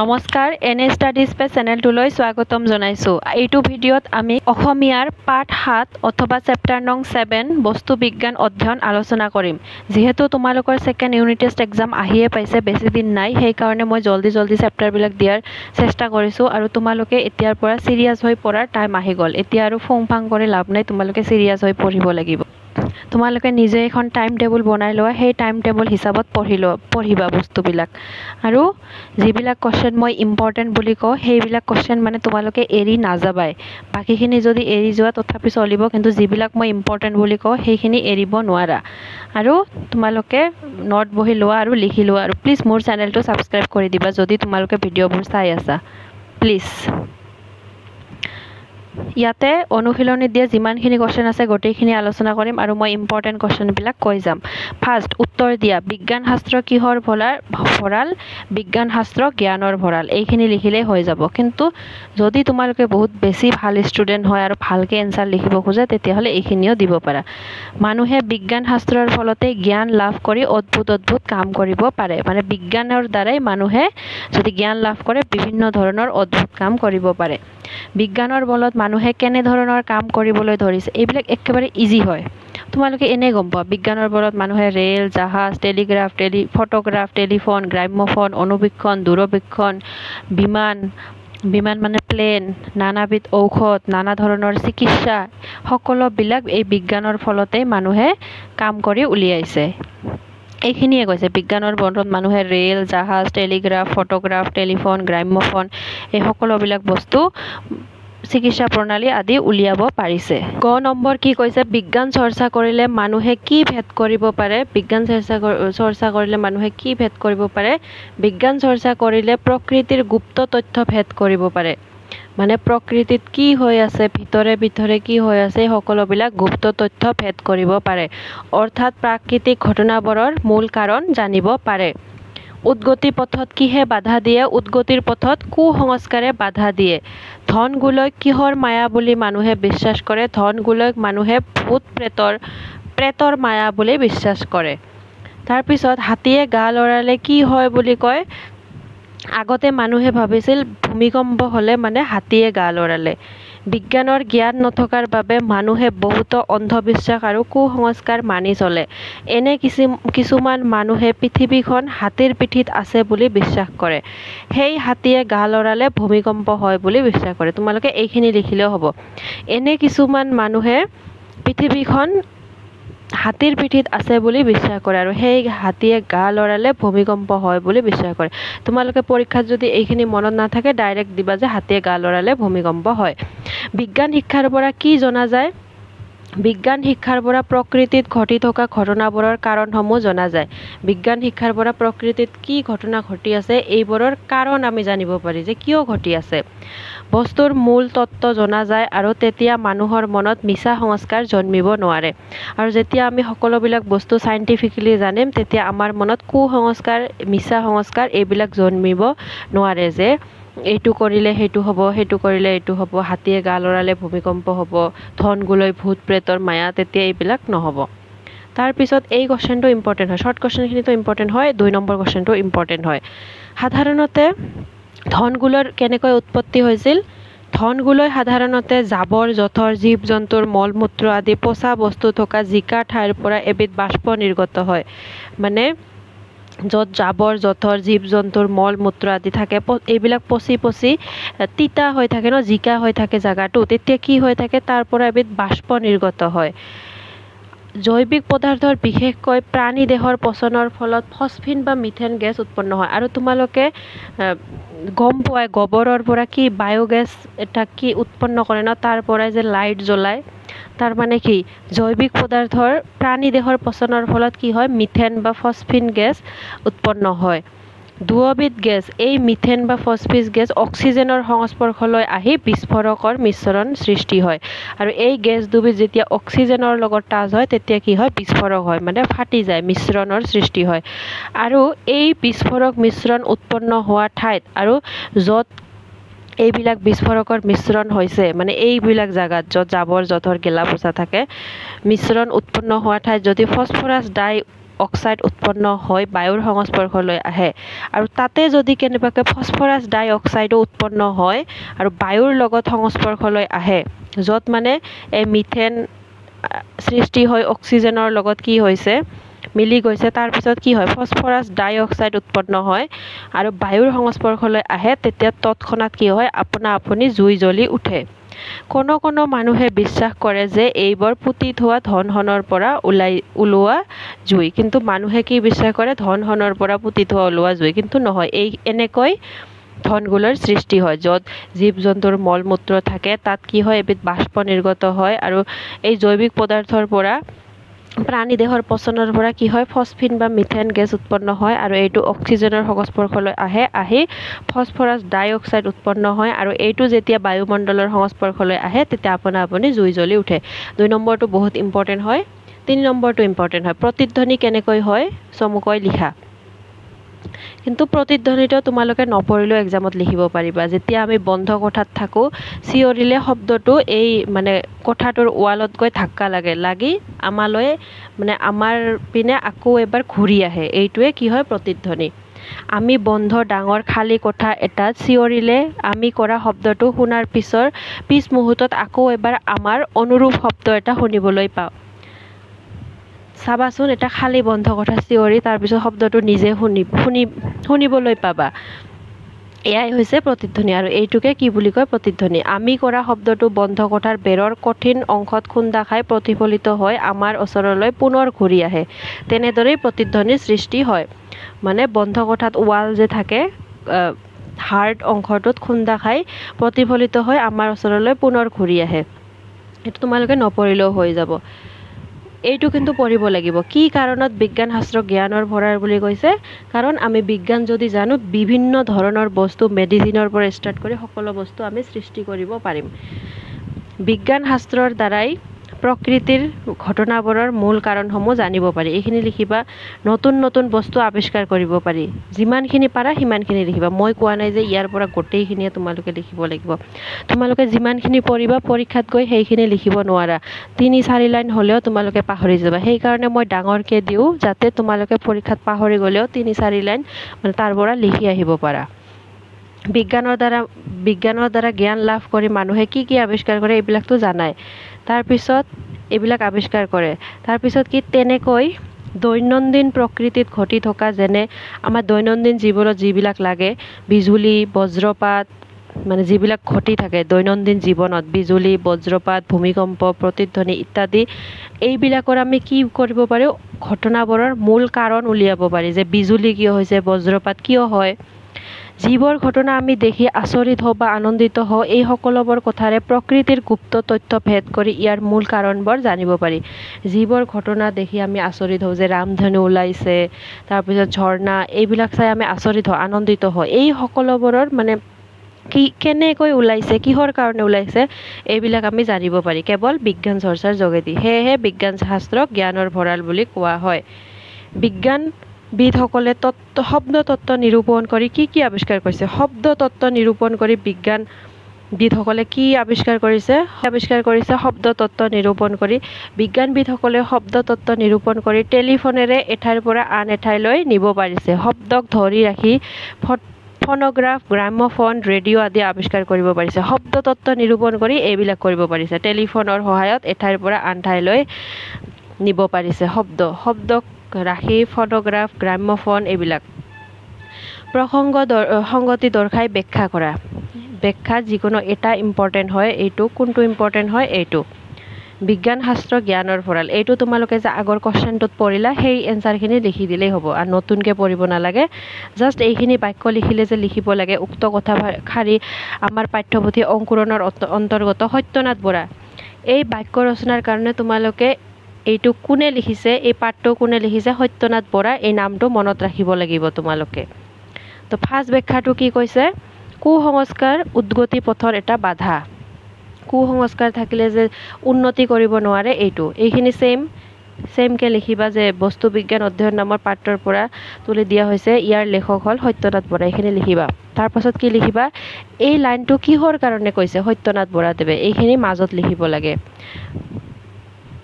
নমস্কাৰ এনে study space চেনেলটোলৈ স্বাগতম জনাইছোঁ। এইটো ভিডিঅ'ত আমি অসমীয়াৰ পাঠ 7 অথবা চেপ্টাৰ নং 7 বস্তু বিজ্ঞান অধ্যয়ন আলোচনা কৰিম। যেহেতু তোমালোকৰ সেকেন্ড ইউনিট টেষ্ট এক্সাম আহিয়ে পাইছে, বেছি দিন নাই, সেই কাৰণে মই জলদি চেপ্টাৰবিলাক দিয়াৰ চেষ্টা কৰিছোঁ আৰু তোমালোকে এতিয়াৰ পৰা সিৰিয়াছ হৈ পঢ়াৰ টাইম আহি গ'ল। এতিয়া আৰু ফুং ফাং কৰি লাভ নাই, তোমালোকে সিৰিয়াছ হৈ পঢ়িব লাগিব। তোমালোকে নিজে এখন টাইম টেবুল বনাই লোৱা, সেই টাইম টেবুল হিচাপত পঢ়িবা বস্তুবিলাক। আৰু যিবিলাক কোৱেশ্চন মই ইম্পৰ্টেণ্ট বুলি কওঁ, সেইবিলাক কোৱেশ্চন মানে তোমালোকে এৰি নাযাবাই। বাকীখিনি যদি এৰি যোৱা তথাপি চলিব, কিন্তু যিবিলাক মই ইম্পৰ্টেণ্ট বুলি কওঁ সেইখিনি এৰিব নোৱাৰা। আৰু তোমালোকে নোট বহি লোৱা আৰু লিখি লোৱা, আৰু প্লিজ মোৰ চেনেলটো ছাবস্ক্ৰাইব কৰি দিবা যদি তোমালোকে ভিডিঅ'বোৰ চাই আছা, প্লিজ। ইয়াতে অনুশীলনীত দিয়া যিমানখিনি কোৱেশ্চন আছে গোটেইখিনি আলোচনা কৰিম আৰু মই ইম্পৰ্টেণ্ট কোৱেশ্চনবিলাক কৈ যাম। ফাৰ্ষ্ট, উত্তৰ দিয়া। বিজ্ঞান শাস্ত্ৰ কিহৰ ভঁৰাল? বিজ্ঞান শাস্ত্ৰ জ্ঞানৰ ভঁৰাল। এইখিনি লিখিলেই হৈ যাব। কিন্তু যদি তোমালোকে বহুত বেছি ভাল ষ্টুডেণ্ট হয় আৰু ভালকৈ এনচাৰ লিখিব খোজে, তেতিয়াহ'লে এইখিনিও দিব পাৰা। মানুহে বিজ্ঞান শাস্ত্ৰৰ ফলতে জ্ঞান লাভ কৰি অদ্ভুত কাম কৰিব পাৰে। মানে বিজ্ঞানৰ দ্বাৰাই মানুহে যদি জ্ঞান লাভ কৰে বিভিন্ন ধৰণৰ অদ্ভুত কাম কৰিব পাৰে। বিজ্ঞানৰ বলত মানুহে কেনেধৰণৰ কাম কৰিবলৈ ধৰিছে, এইবিলাক একেবাৰে ইজি হয়। তোমালোকে এনেই গম পোৱা, বিজ্ঞানৰ বলত মানুহে ৰেল, জাহাজ, টেলিগ্ৰাফ, ফটোগ্ৰাফ, টেলিফোন, গ্ৰাম্যফোন, অনুবীক্ষণ, দূৰবীক্ষণ, বিমান মানে প্লেন, নানাবিধ ঔষধ, নানা ধৰণৰ চিকিৎসা, সকলোবিলাক এই বিজ্ঞানৰ ফলতেই মানুহে কাম কৰি উলিয়াইছে। এইখিনিয়ে কৈছে, বিজ্ঞানৰ বলত মানুহে ৰেল, জাহাজ, টেলিগ্ৰাফ, ফটোগ্ৰাফ, টেলিফোন, গ্ৰাম্যফোন, এই সকলোবিলাক বস্তু চিকিৎসা প্ৰণালী আদি উলিয়াব পাৰিছে। গ নম্বৰ কি কৈছে? বিজ্ঞান চৰ্চা কৰিলে মানুহে কি ভেদ কৰিব পাৰে? বিজ্ঞান চৰ্চা কৰিলে মানুহে কি ভেদ কৰিব পাৰে? বিজ্ঞান চৰ্চা কৰিলে প্ৰকৃতিৰ গুপ্ত তথ্য ভেদ কৰিব পাৰে। মানে প্ৰকৃতিত কি হৈ আছে, ভিতৰে কি হৈ আছে, সকলোবিলাক গুপ্ত তথ্য ভেদ কৰিব পাৰে। অৰ্থাৎ প্ৰাকৃতিক ঘটনাবোৰৰ মূল কাৰণ জানিব পাৰে। উদ্গতি পথত কিহে বাধা দিয়ে? উদ্গতিৰ পথত কুসংস্কাৰে বাধা দিয়ে। ধন গোলক কিহৰ মায়া বুলি মানুহে বিশ্বাস কৰে? ধন গোলক মানুহে ভূত প্ৰেতৰ মায়া বুলি বিশ্বাস কৰে। তাৰপিছত হাতীয়ে গা লৰালে কি হয় বুলি কয়? আগতে মানুহে ভাবিছিল ভূমিকম্প হ'লে মানে হাতীয়ে গা লৰালে। বিজ্ঞানৰ জ্ঞান নথকাৰ বাবে মানুহে বহুতো অন্ধবিশ্বাস আৰু কুসংস্কাৰ মানি চলে। এনে কিছুমান মানুহে পৃথিৱীখন হাতীৰ পিঠিত আছে বুলি বিশ্বাস কৰে। সেই হাতীয়ে গা লৰালে ভূমিকম্প হয় বুলি বিশ্বাস কৰে। তোমালোকে এইখিনি লিখিলেও হ'ব। এনে কিছুমান মানুহে পৃথিৱীখন হাতীৰ পিঠিত আছে বুলি বিশ্বাস কৰে আৰু সেই হাতীয়ে গা লৰালে ভূমিকম্প হয় বুলি বিশ্বাস কৰে। তোমালোকে পৰীক্ষাত যদি এইখিনি মনত নাথাকে, ডাইৰেক্ট দিবা যে হাতীয়ে গা লৰালে ভূমিকম্প হয়। বিজ্ঞান শিক্ষাৰ পৰা কি জনা যায়? বিজ্ঞান শিক্ষাৰ পৰা প্ৰকৃতিত ঘটি থকা ঘটনাবোৰৰ কাৰণসমূহ জনা যায়। বিজ্ঞান শিক্ষাৰ পৰা প্ৰকৃতিত কি ঘটনা ঘটি আছে, এইবোৰৰ কাৰণ আমি জানিব পাৰি যে কিয় ঘটি আছে। বস্তুৰ মূল তত্ত্ব জনা যায় আৰু তেতিয়া মানুহৰ মনত মিছা সংস্কাৰ জন্মিব নোৱাৰে। আৰু যেতিয়া আমি সকলোবিলাক বস্তু চাইণ্টিফিকেলি জানিম, তেতিয়া আমাৰ মনত কুসংস্কাৰ, মিছা সংস্কাৰ এইবিলাক জন্মিব নোৱাৰে যে এইটো কৰিলে সেইটো হ'ব, সেইটো কৰিলে এইটো হ'ব, হাতীয়ে গা লৰালে ভূমিকম্প হ'ব, ধন গোলৈ ভূত প্ৰেতৰ মায়া, তেতিয়া এইবিলাক নহ'ব। তাৰপিছত এই কোৱেশ্চনটো ইম্পৰ্টেণ্ট হয়, শ্বৰ্ট কোৱেশ্চনখিনিতো ইম্পৰ্টেণ্ট হয়, 2 নম্বৰ কোৱেশ্চনটো ইম্পৰ্টেণ্ট হয়। সাধাৰণতে ধনগোলৰ কেনেকৈ উৎপত্তি হৈছিল? ধনগোলৈ সাধাৰণতে জাবৰ জোথৰ, জীৱ জন্তুৰ মল মূত্ৰ আদি পচা বস্তু থকা জিকা ঠাইৰ পৰা এবিধ বাষ্প নিৰ্গত হয়। মানে য'ত জাবৰ জোথৰ, জীৱ জন্তুৰ মল মূত্ৰ আদি থাকে, এইবিলাক পচি তিতা হৈ থাকে ন, জিকা হৈ থাকে জেগাটো, তেতিয়া কি হৈ থাকে? তাৰ পৰা এবিধ বাষ্প নিৰ্গত হয়। জৈৱিক পদাৰ্থৰ বিশেষকৈ প্ৰাণী দেহৰ পচনৰ ফলত ফচফিন বা মিথেন গেছ উৎপন্ন হয়। আৰু তোমালোকে গম পোৱাই গোবৰৰ পৰা কি বায়'গেছ এটা কি উৎপন্ন কৰে ন, তাৰ পৰাই যে লাইট জ্বলায়। তাৰ মানে কি? জৈৱিক পদাৰ্থৰ প্ৰাণী দেহৰ পচনৰ ফলত কি হয়? মিথেন বা ফচফিন গেছ উৎপন্ন হয়। দুয়োবিধ গেছ, এই মিথেন বা ফচফিন গেছ অক্সিজেনৰ সংস্পৰ্শলৈ আহি বিস্ফোৰকৰ মিশ্ৰণ সৃষ্টি হয়। আৰু এই গেছ দুবিধ যেতিয়া অক্সিজেনৰ লগত টাচ হয়, তেতিয়া কি হয়? বিস্ফোৰক হয়, মানে ফাটি যায়, মিশ্ৰণৰ সৃষ্টি হয়। আৰু এই বিস্ফোৰক মিশ্ৰণ উৎপন্ন হোৱা ঠাইত আৰু য'ত এইবিলাক বিস্ফোৰকৰ মিশ্ৰণ হৈছে, মানে এইবিলাক জাগাত য'ত জাবৰ জোথৰ গেলা পচা থাকে, মিশ্ৰণ উৎপন্ন হোৱা ঠাইত যদি ফছফৰাছ ডাই অক্সাইড উৎপন্ন হৈ বায়ুৰ সংস্পৰ্শলৈ আহে আৰু তাতে যদি কেনেবাকৈ ফসফৰাছ ডাই অক্সাইডো উৎপন্ন হয় আৰু বায়ুৰ লগত সংস্পৰ্শলৈ আহে য'ত মানে এই মিথেন সৃষ্টি হৈ অক্সিজেনৰ লগত কি হৈছে মিলি গৈছে তাৰপিছত কি হয় ফসফৰাছ ডাই অক্সাইড উৎপন্ন হয় আৰু বায়ুৰ সংস্পৰ্শলৈ আহে তেতিয়া তৎক্ষণাত কি হয় আপুনি জুই জ্বলি উঠে কোনো মানুহে বিশ্বাস কৰে যে এইবোৰ পুতি থোৱা ধন-হনৰ পৰা ওলোৱা জুই কিন্তু মানুহে কি বিশ্বাস কৰে ধন-হনৰ পৰা পুতি থোৱা ওলোৱা জুই কিন্তু নহয় এই এনেকৈ ধনগুলোৰ সৃষ্টি হয় য'ত জীৱ-জন্তুৰ মল-মূত্ৰ থাকে তাত কি হয় এবিধ বাষ্প নিৰ্গত হয় আৰু এই জৈৱিক পদাৰ্থৰ পৰা প্ৰাণী দেহৰ পচনৰ পৰা কি হয় ফসফিন বা মিথেন গেছ উৎপন্ন হয় আৰু এইটো অক্সিজেনৰ সংস্পৰ্শলৈ আহি ফসফৰাছ ডাই অক্সাইড উৎপন্ন হয় আৰু এইটো যেতিয়া বায়ুমণ্ডলৰ সংস্পৰ্শলৈ আহে তেতিয়া আপুনি জুই জ্বলি উঠে 2 নম্বৰটো বহুত ইম্পৰ্টেণ্ট হয় 3 নম্বৰটো ইম্পৰ্টেণ্ট হয় প্ৰতিধ্বনি কেনেকৈ হয় চমুকৈ লিখা কিন্তু প্ৰতিধ্বনিটো তোমালোকে নপঢ়িলেও এক্সামত লিখিব পাৰিবা যেতিয়া আমি বন্ধ কোঠাত থাকো চিঞৰিলে শব্দটো এই মানে কোঠাটোৰ ৱালত গৈ ধাক্কা লাগি আমালৈ মানে আমাৰ পিনে আকৌ এবাৰ ঘূৰি আহে এইটোৱে কি হয় প্ৰতিধ্বনি আমি বন্ধ ডাঙৰ খালী কোঠা এটাত চিঞৰিলে আমি কৰা শব্দটো শুনাৰ পিছ মুহূৰ্তত আকৌ এবাৰ আমাৰ অনুৰূপ শব্দ এটা শুনিবলৈ পাওঁ চাবাচোন এটা খালী বন্ধ কোঠা চিঞৰি তাৰপিছত শব্দটো নিজে শুনিবলৈ পাবা এয়াই হৈছে প্ৰতিধ্বনি আৰু এইটোকে কি বুলি কয় প্ৰতিধ্বনি আমি কৰা শব্দটো বন্ধ কোঠাৰ বেৰৰ কঠিন অংশত খুন্দা খাই প্ৰতিফলিত হৈ আমাৰ ওচৰলৈ পুনৰ ঘূৰি আহে তেনেদৰেই প্ৰতিধ্বনিৰ সৃষ্টি হয় মানে বন্ধ কোঠাত ৱাল যে থাকে হাৰ্ড অংশটোত খুন্দা খাই প্ৰতিফলিত হৈ আমাৰ ওচৰলৈ পুনৰ ঘূৰি আহে এইটো তোমালোকে নপঢ়িলেও হৈ যাব এইটো কিন্তু পঢ়িব লাগিব কি কাৰণত বিজ্ঞান শাস্ত্ৰ জ্ঞানৰ ভঁৰাল বুলি কৈছে কাৰণ আমি বিজ্ঞান যদি জানো বিভিন্ন ধৰণৰ বস্তু মেডিসিনৰ পৰা ষ্টাৰ্ট কৰি সকলো বস্তু আমি সৃষ্টি কৰিব পাৰিম বিজ্ঞান শাস্ত্ৰৰ দ্বাৰাই প্ৰকৃতিৰ ঘটনাবোৰৰ মূল কাৰণসমূহ জানিব পাৰি এইখিনি লিখিবা নতুন বস্তু আৱিষ্কাৰ কৰিব পাৰি যিমানখিনি পাৰা সিমানখিনি লিখিবা মই কোৱা নাই যে ইয়াৰ পৰা গোটেইখিনিয়ে তোমালোকে লিখিব লাগিব তোমালোকে যিমানখিনি পঢ়িবা পৰীক্ষাত গৈ সেইখিনি লিখিব নোৱাৰা 3-4 লাইন হ'লেও তোমালোকে পাহৰি যাবা সেই কাৰণে মই ডাঙৰকে দিও যাতে তোমালোকে পৰীক্ষাত পাহৰি গলেও 3-4 লাইন মানে তাৰ পৰা লিখি আহিব পাৰা বিজ্ঞানৰ দ্বাৰা জ্ঞান লাভ কৰি মানুহে কি আৱিষ্কাৰ কৰে এইবিলাকতো জানাই তাৰপিছত এইবিলাক আৱিষ্কাৰ কৰে তাৰপিছত কি তেনেকৈ দৈনন্দিন প্ৰকৃতিত ঘটি থকা যেনে আমাৰ দৈনন্দিন জীৱনত যিবিলাক লাগে বিজুলী বজ্ৰপাত মানে যিবিলাক ঘটি থাকে দৈনন্দিন জীৱনত বিজুলী বজ্ৰপাত ভূমিকম্প প্ৰতিধ্বনি ইত্যাদি এইবিলাকৰ আমি কি কৰিব পাৰো ঘটনাবোৰৰ মূল কাৰণ উলিয়াব পাৰি যে বিজুলী কিয় হৈছে বজ্ৰপাত কিয় হয় যিবোৰ ঘটনা আমি দেখি আচৰিত হওঁ বা আনন্দিত হওঁ এই সকলোবোৰ কথাৰে প্ৰকৃতিৰ গুপ্ত তথ্য ভেদ কৰি ইয়াৰ মূল কাৰণবোৰ জানিব পাৰি যিবোৰ ঘটনা দেখি আমি আচৰিত হওঁ যে ৰামধেনু ওলাইছে তাৰপিছত ঝৰ্ণা এইবিলাক চাই আমি আচৰিত হওঁ আনন্দিত হওঁ এই সকলোবোৰৰ মানে কি কেনেকৈ ওলাইছে কিহৰ কাৰণে ওলাইছে এইবিলাক আমি জানিব পাৰি কেৱল বিজ্ঞান চৰ্চাৰ যোগেদি হেহে বিজ্ঞান শাস্ত্ৰক জ্ঞানৰ ভঁৰাল বুলি কোৱা হয় বিজ্ঞানবিদসকলে শব্দ তত্ত্ব নিৰূপণ কৰি কি আৱিষ্কাৰ কৰিছে শব্দ তত্ত্ব নিৰূপণ কৰি বিজ্ঞানবিদসকলে কি আৱিষ্কাৰ কৰিছে শব্দ তত্ত্ব নিৰূপণ কৰি বিজ্ঞানবিদসকলে শব্দ তত্ত্ব নিৰূপণ কৰি টেলিফোনেৰে এঠাইৰ পৰা আন এঠাইলৈ নিব পাৰিছে শব্দক ধৰি ৰাখি ফোনোগ্ৰাফ গ্ৰামোফোন ৰেডিঅ' আদি আৱিষ্কাৰ কৰিব পাৰিছে শব্দ তত্ত্ব নিৰূপণ কৰি এইবিলাক কৰিব পাৰিছে টেলিফোনৰ সহায়ত এঠাইৰ পৰা আন ঠাইলৈ নিব পাৰিছে শব্দক ৰাখি ফটোগ্ৰাফ গ্ৰামোফোন এইবিলাক সংগতি দৰ্শাই ব্যাখ্যা কৰা ব্যাখ্যা যিকোনো এটা ইম্পৰ্টেণ্ট হয় এইটো কোনটো ইম্পৰ্টেণ্ট হয় এইটো বিজ্ঞান শাস্ত্ৰ জ্ঞানৰ ভঁৰাল এইটো তোমালোকে যে আগৰ কোৱেশ্চনটোত পঢ়িলা সেই এনসাৰখিনি লিখি দিলেই হ'ব আৰু নতুনকৈ পঢ়িব নালাগে জাষ্ট এইখিনি বাক্য লিখিলে যে লিখিব লাগে উক্ত কথাষাৰি আমাৰ পাঠ্যপুথি অংকুৰণৰ অন্তৰ্গত সত্যনাথ বৰা এই বাক্য ৰচনাৰ কাৰণে তোমালোকে এইটো কোনে লিখিছে এই পাঠটো কোনে লিখিছে সত্যনাথ বৰা এই নামটো মনত ৰাখিব লাগিব তোমালোকে তো ফাৰ্ষ্ট ব্যাখ্যাটো কি কৈছে কুসংস্কাৰ উদ্গতি পথৰ এটা বাধা কুসংস্কাৰ থাকিলে যে উন্নতি কৰিব নোৱাৰে এইখিনি সেমকে লিখিবা যে বস্তু বিজ্ঞান অধ্যয়ন নামৰ পাঠৰ পৰা তুলি দিয়া হৈছে ইয়াৰ লেখক হ'ল সত্যনাথ বৰা এইখিনি লিখিবা তাৰ পাছত কি লিখিবা এই লাইনটো কিহৰ কাৰণে কৈছে সত্যনাথ বৰাদেৱে এইখিনি মাজত লিখিব লাগে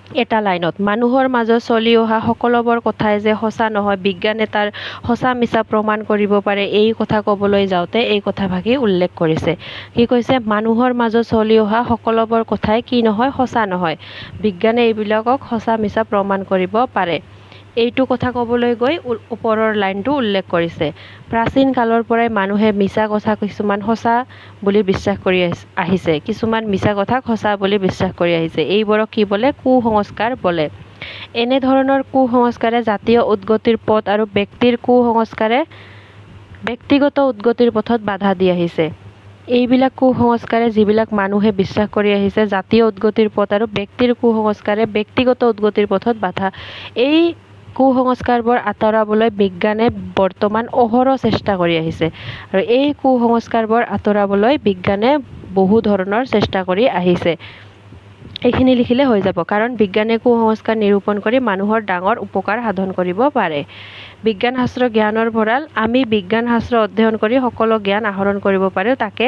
এটা লাইনত মানুহৰ মাজত চলি অহা সকলোবোৰ কথাই যে সঁচা নহয়, বিজ্ঞানে তাৰ সঁচা মিছা প্ৰমাণ কৰিব পাৰে, এই কথা ক'বলৈ যাওঁতে এই কথাভাগি উল্লেখ কৰিছে। কি কৈছে? মানুহৰ মাজত চলি অহা সকলোবোৰ কথাই কি নহয়? সঁচা নহয়। বিজ্ঞানে এইবিলাকক সঁচা মিছা প্ৰমাণ কৰিব পাৰে। এইটো কথা ক'বলৈ গৈ ওপৰৰ লাইনটো উল্লেখ কৰিছে। প্ৰাচীন কালৰ পৰাই মানুহে মিছা কথা কিছুমান সঁচা বুলি বিশ্বাস কৰি আহিছে, কিছুমান মিছা কথাক সঁচা বুলি বিশ্বাস কৰি আহিছে। এইবোৰক কি বোলে? কুসংস্কাৰ বোলে। এনেধৰণৰ কুসংস্কাৰে জাতীয় উদ্গতিৰ পথ আৰু ব্যক্তিগত উদ্গতিৰ পথত বাধা দি আহিছে। এইবিলাক কুসংস্কাৰে যিবিলাক মানুহে বিশ্বাস কৰি আহিছে, জাতীয় উদ্গতিৰ পথ আৰু ব্যক্তিগত উদ্গতিৰ পথত বাধা, এই কুসংস্কাৰবোৰ আঁতৰাবলৈ বিজ্ঞানে বৰ্তমান অহৰহ চেষ্টা কৰি আহিছে। আৰু এই কুসংস্কাৰবোৰ আঁতৰাবলৈ বিজ্ঞানে বহু ধৰণৰ চেষ্টা কৰি আহিছে। এইখিনি লিখিলে হৈ যাব, কাৰণ বিজ্ঞানে কুসংস্কাৰ নিৰূপণ কৰি মানুহৰ ডাঙৰ উপকাৰ সাধন কৰিব পাৰে। বিজ্ঞান শাস্ত্ৰ জ্ঞানৰ ভঁৰাল। আমি বিজ্ঞান শাস্ত্ৰ অধ্যয়ন কৰি সকলো জ্ঞান আহৰণ কৰিব পাৰোঁ, তাকে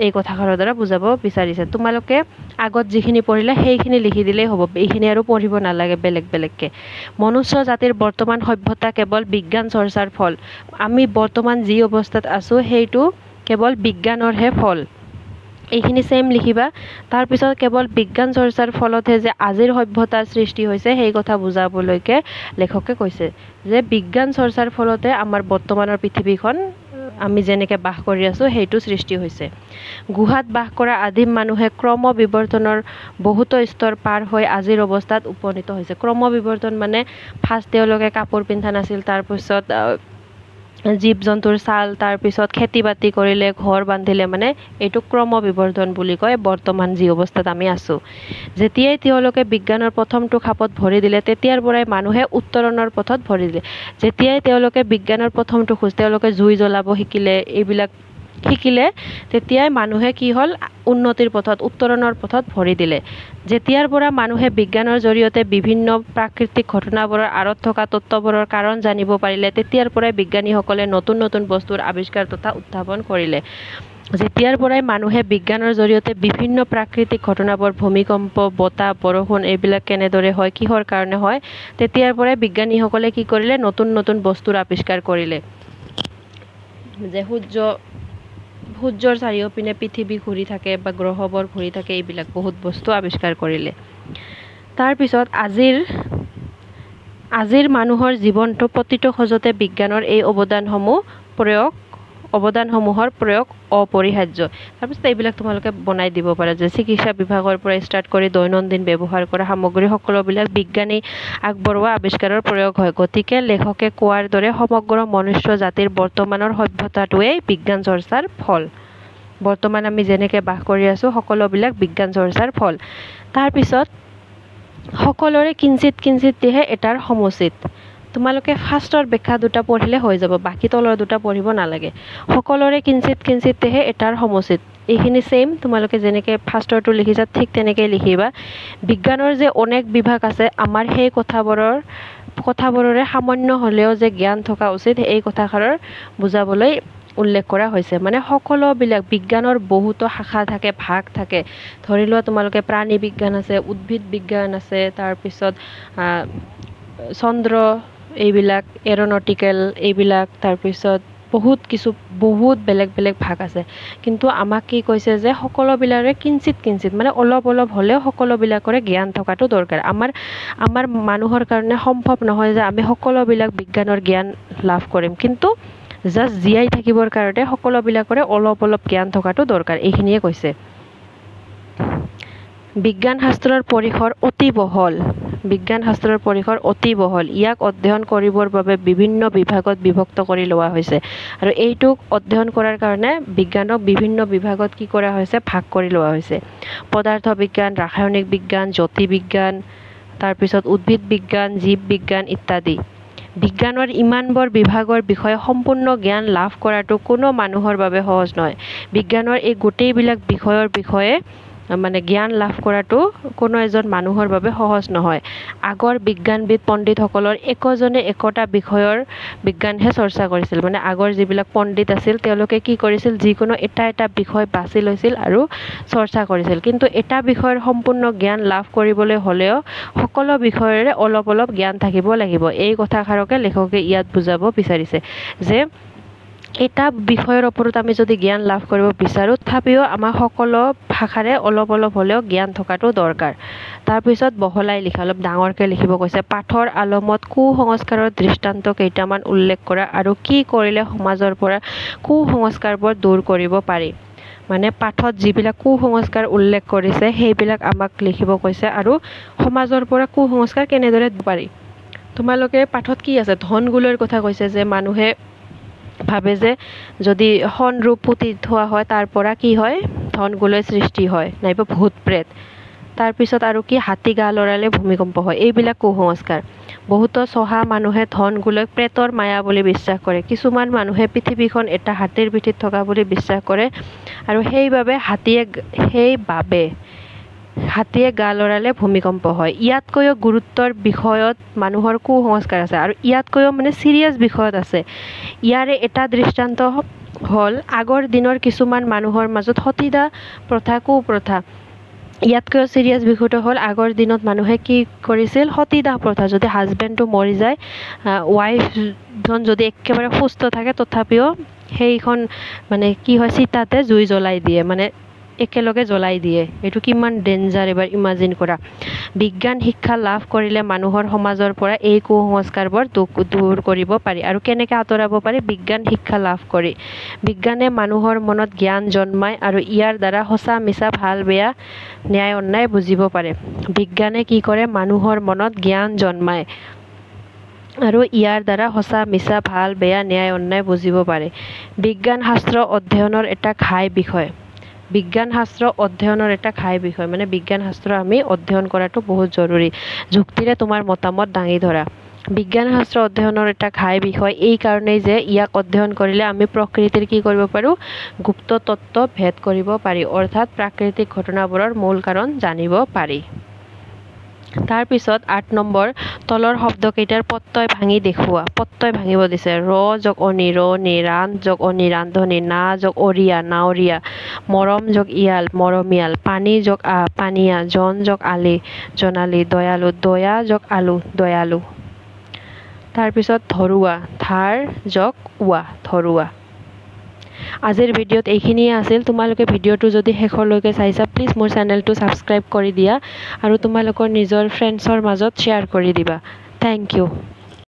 এই কথাষাৰৰ দ্বাৰা বুজাব বিচাৰিছে। তোমালোকে আগত যিখিনি পঢ়িলা সেইখিনি লিখি দিলেই হ'ব, এইখিনি আৰু পঢ়িব নালাগে বেলেগকৈ। মনুষ্য জাতিৰ বৰ্তমান সভ্যতা কেৱল বিজ্ঞান চৰ্চাৰ ফল। আমি বৰ্তমান যি অৱস্থাত আছোঁ সেইটো কেৱল বিজ্ঞানৰহে ফল। এইখিনি ছেম লিখিবা। তাৰপিছত কেৱল বিজ্ঞান চৰ্চাৰ ফলতহে যে আজিৰ সভ্যতাৰ সৃষ্টি হৈছে সেই কথা বুজাবলৈকে লেখকে কৈছে যে বিজ্ঞান চৰ্চাৰ ফলতে আমাৰ বৰ্তমানৰ পৃথিৱীখন আমি যেনেকৈ বাস কৰি আছোঁ সেইটো সৃষ্টি হৈছে। গুহাত বাস কৰা আদিম মানুহে ক্ৰমবিৱৰ্তনৰ বহুতো স্তৰ পাৰ হৈ আজিৰ অৱস্থাত উপনীত হৈছে। ক্ৰমবিৱৰ্তন মানে ফাৰ্ষ্ট তেওঁলোকে কাপোৰ পিন্ধা নাছিল, তাৰপিছত জীৱ জন্তুৰ ছাল, তাৰপিছত খেতি বাতি কৰিলে, ঘৰ বান্ধিলে, মানে এইটো ক্ৰমবিৱৰ্তন বুলি কয় বৰ্তমান যি অৱস্থাত আমি আছোঁ। যেতিয়াই তেওঁলোকে বিজ্ঞানৰ প্ৰথমটো খাপত ভৰি দিলে তেতিয়াৰ পৰাই মানুহে উত্তৰণৰ পথত ভৰি দিলে। যেতিয়াই তেওঁলোকে বিজ্ঞানৰ প্ৰথমটো খোজ, তেওঁলোকে জুই জ্বলাব শিকিলে, এইবিলাক শিকিলে, তেতিয়াই মানুহে কি হ'ল? উন্নতিৰ পথত, উত্তৰণৰ পথত ভৰি দিলে। যেতিয়াৰ পৰা মানুহে বিজ্ঞানৰ জৰিয়তে বিভিন্ন প্ৰাকৃতিক ঘটনাবোৰৰ আঁৰত থকা তত্ত্ববোৰৰ কাৰণ জানিব পাৰিলে, তেতিয়াৰ পৰাই বিজ্ঞানীসকলে নতুন নতুন বস্তুৰ আৱিষ্কাৰ তথা উদ্ভাৱন কৰিলে। যেতিয়াৰ পৰাই মানুহে বিজ্ঞানৰ জৰিয়তে বিভিন্ন প্ৰাকৃতিক ঘটনাবোৰ, ভূমিকম্প, বতাহ, বৰষুণ এইবিলাক কেনেদৰে হয়, কিহৰ কাৰণে হয়, তেতিয়াৰ পৰাই বিজ্ঞানীসকলে কি কৰিলে? নতুন নতুন বস্তুৰ আৱিষ্কাৰ কৰিলে। যে সূৰ্যৰ চাৰিওপিনে পৃথিৱী ঘূৰি থাকে বা গ্ৰহবোৰ ঘূৰি থাকে, এইবিলাক বহুত বস্তু আৱিষ্কাৰ কৰিলে। তাৰপিছত আজিৰ মানুহৰ জীৱনটো প্ৰতিটো খোজতে বিজ্ঞানৰ এই অৱদানসমূহৰ প্ৰয়োগ অপৰিহাৰ্য। তাৰপিছত এইবিলাক তোমালোকে বনাই দিব পাৰা যে চিকিৎসা বিভাগৰ পৰা ষ্টাৰ্ট কৰি দৈনন্দিন ব্যৱহাৰ কৰা সামগ্ৰী সকলোবিলাক বিজ্ঞানী আগবঢ়োৱা আৱিষ্কাৰৰ প্ৰয়োগ হয়। গতিকে লেখকে কোৱাৰ দৰে সমগ্ৰ মনুষ্য জাতিৰ বৰ্তমানৰ সভ্যতাটোৱেই বিজ্ঞান চৰ্চাৰ ফল। বৰ্তমান আমি যেনেকৈ বাস কৰি আছোঁ সকলোবিলাক বিজ্ঞান চৰ্চাৰ ফল। তাৰপিছত সকলোৰে কিঞ্চিত কিঞ্চিতহে এটাৰ সমুচিত। তোমালোকে ফাৰ্ষ্টৰ ব্যাখ্যা দুটা পঢ়িলে হৈ যাব, বাকী তলৰ দুটা পঢ়িব নালাগে। সকলোৰে কিঞ্চিত কিঞ্চিতহে এটাৰ সমুচিত। এইখিনি ছেইম, তোমালোকে যেনেকৈ ফাৰ্ষ্টৰটো লিখিছা ঠিক তেনেকৈ লিখিবা। বিজ্ঞানৰ যে অনেক বিভাগ আছে, আমাৰ সেই কথাবোৰৰে সামান্য হ'লেও যে জ্ঞান থকা উচিত, এই কথাষাৰৰ বুজাবলৈ উল্লেখ কৰা হৈছে। মানে সকলোবিলাক বিজ্ঞানৰ বহুতো শাখা থাকে, ভাগ থাকে। ধৰি লোৱা তোমালোকে প্ৰাণী বিজ্ঞান আছে, উদ্ভিদ বিজ্ঞান আছে, তাৰপিছত চন্দ্ৰ, এইবিলাক এৰ'নটিকেল, এইবিলাক, তাৰপিছত বহুত বেলেগ বেলেগ ভাগ আছে। কিন্তু আমাক কি কৈছে যে সকলোবিলাকৰে কিঞ্চিত কিঞ্চিত, মানে অলপ অলপ হ'লেও সকলোবিলাকৰে জ্ঞান থকাটো দৰকাৰ। আমাৰ মানুহৰ কাৰণে সম্ভৱ নহয় যে আমি সকলোবিলাক বিজ্ঞানৰ জ্ঞান লাভ কৰিম, কিন্তু জাষ্ট জীয়াই থাকিবৰ কাৰণে সকলোবিলাকৰে অলপ অলপ জ্ঞান থকাটো দৰকাৰ, এইখিনিয়ে কৈছে। বিজ্ঞান শাস্ত্ৰৰ পৰিসৰ অতি বহল। ইয়াক অধ্যয়ন কৰিবৰ বাবে বিভিন্ন বিভাগত বিভক্ত কৰি লোৱা হৈছে। আৰু এইটোক অধ্যয়ন কৰাৰ কাৰণে বিজ্ঞানক বিভিন্ন বিভাগত কি কৰা হৈছে? ভাগ কৰি লোৱা হৈছে। পদাৰ্থ বিজ্ঞান, ৰাসায়নিক বিজ্ঞান, জ্যোতিৰ্বিজ্ঞান, তাৰপিছত উদ্ভিদ বিজ্ঞান, জীৱ বিজ্ঞান ইত্যাদি। বিজ্ঞানৰ ইমানবোৰ বিভাগৰ বিষয়ে সম্পূৰ্ণ জ্ঞান লাভ কৰাটো কোনো মানুহৰ বাবে সহজ নহয়। বিজ্ঞানৰ এই গোটেইবিলাক বিষয়ৰ বিষয়ে মানে জ্ঞান লাভ কৰাটো কোনো এজন মানুহৰ বাবে সহজ নহয়। আগৰ বিজ্ঞানবিদ পণ্ডিতসকলৰ একোজনে একোটা বিষয়ৰ বিজ্ঞানহে চৰ্চা কৰিছিল। মানে আগৰ যিবিলাক পণ্ডিত আছিল তেওঁলোকে কি কৰিছিল, যিকোনো এটা বিষয় বাছি লৈছিল আৰু চৰ্চা কৰিছিল। কিন্তু এটা বিষয়ৰ সম্পূৰ্ণ জ্ঞান লাভ কৰিবলৈ হ'লেও সকলো বিষয়ৰে অলপ অলপ জ্ঞান থাকিব লাগিব। এই কথাষাৰকে লেখকে ইয়াত বুজাব বিচাৰিছে যে এটা বিষয়ৰ ওপৰত আমি যদি জ্ঞান লাভ কৰিব বিচাৰোঁ, তথাপিও আমাৰ সকলো ভাষাৰে অলপ অলপ হ'লেও জ্ঞান থকাটো দৰকাৰ। তাৰপিছত বহলাই লিখা, অলপ ডাঙৰকৈ লিখিব কৈছে। পাঠৰ আলমত কুসংস্কাৰৰ দৃষ্টান্ত কেইটামান উল্লেখ কৰা আৰু কি কৰিলে সমাজৰ পৰা কুসংস্কাৰবোৰ দূৰ কৰিব পাৰি। মানে পাঠত যিবিলাক কুসংস্কাৰ উল্লেখ কৰিছে সেইবিলাক আমাক লিখিব কৈছে আৰু সমাজৰ পৰা কুসংস্কাৰ কেনেদৰে দূৰ পাৰি। তোমালোকে পাঠত কি আছে, ধনগুলৈৰ কথা কৈছে যে মানুহে ভাবে যে যদি শণ ৰূপ পুতি থোৱা হয় তাৰ পৰা কি হয়, ধনগুলৈ সৃষ্টি হয়, নাইবা ভূত প্ৰেত। তাৰপিছত আৰু কি, হাতী গা লৰালে ভূমিকম্প হয়। এইবিলাক কুসংস্কাৰ। বহুতো চহা মানুহে ধনগুলৈক প্ৰেতৰ মায়া বুলি বিশ্বাস কৰে। কিছুমান মানুহে পৃথিৱীখন এটা হাতীৰ পিঠিত থকা বুলি বিশ্বাস কৰে আৰু সেইবাবে হাতীয়ে গা লৰালে ভূমিকম্প হয়। ইয়াতকৈও গুৰুত্বৰ বিষয়ত মানুহৰ কুসংস্কাৰ আছে আৰু ইয়াতকৈও মানে চিৰিয়াছ বিষয়ত আছে। ইয়াৰে এটা দৃষ্টান্ত হ'ল আগৰ দিনৰ কিছুমান মানুহৰ মাজত সতীদাহ প্ৰথা, কুপ্ৰথা। ইয়াতকৈও চিৰিয়াছ বিষয়টো হ'ল আগৰ দিনত মানুহে কি কৰিছিল, সতীদাহ প্ৰথা। যদি হাজবেণ্ডটো মৰি যায়, ৱাইফজন যদি একেবাৰে সুস্থ থাকে তথাপিও সেইখন মানে কি হয়, চিতাতে জুই জ্বলাই দিয়ে, মানে একেলগে জ্বলাই দিয়ে। এইটো কিমান ডেঞ্জাৰ এবাৰ ইমাজিন কৰা। বিজ্ঞান শিক্ষা লাভ কৰিলে মানুহৰ সমাজৰ পৰা এই কুসংস্কাৰবোৰ দূৰ কৰিব পাৰি। আৰু কেনেকৈ আঁতৰাব পাৰি, বিজ্ঞান শিক্ষা লাভ কৰি। বিজ্ঞানে মানুহৰ মনত জ্ঞান জন্মায় আৰু ইয়াৰ দ্বাৰা সঁচা মিছা ভাল বেয়া ন্যায় অন্যায় বুজিব পাৰে। বিজ্ঞানে কি কৰে, মানুহৰ মনত জ্ঞান জন্মায় আৰু ইয়াৰ দ্বাৰা সঁচা মিছা ভাল বেয়া ন্যায় অন্যায় বুজিব পাৰে। বিজ্ঞান শাস্ত্ৰ অধ্যয়নৰ এটা ঘাই বিষয়। বিজ্ঞান শাস্ত্ৰ অধ্যয়নৰ এটা ঘাই বিষয়, মানে বিজ্ঞান শাস্ত্ৰ আমি অধ্যয়ন কৰাটো বহুত জৰুৰী। যুক্তিৰে তোমাৰ মতামত দাঙি ধৰা। বিজ্ঞান শাস্ত্ৰ অধ্যয়নৰ এটা ঘাই বিষয় এই কাৰণেই যে ইয়াক অধ্যয়ন কৰিলে আমি প্ৰকৃতিৰ কি কৰিব পাৰোঁ, গুপ্ত তত্ত্ব ভেদ কৰিব পাৰি, অৰ্থাৎ প্ৰাকৃতিক ঘটনাবোৰৰ মূল কাৰণ জানিব পাৰি। তাৰপিছত 8 নম্বৰ, তলৰ শব্দকেইটাৰ প্ৰত্যয় ভাঙি দেখুওৱা। প্ৰত্যয় ভাঙিব দিছে। ৰ যোগ অনি ৰণি, ৰান যোগ অনি ৰান্ধনি, না যোগ অৰিয়া নাৱৰীয়া, মৰম যোগ ইয়াল মৰমীয়াল, পানী যোগ পানীয়া, জন যোগ আলি জনালি, দয়ালু দয়া যোগ আলু দয়ালু। তাৰপিছত ধৰুৱা, ধাৰ যোগ উৱা ধৰুৱা। আজিৰ ভিডিঅ'ত এইখিনিয়ে আছিল। তোমালোকে ভিডিঅ'টো যদি শেষলৈকে চাইছা, প্লিজ মোৰ চেনেলটো ছাবস্ক্ৰাইব কৰি দিয়া আৰু তোমালোকৰ নিজৰ ফ্ৰেণ্ডছৰ মাজত শ্বেয়াৰ কৰি দিবা। Thank U.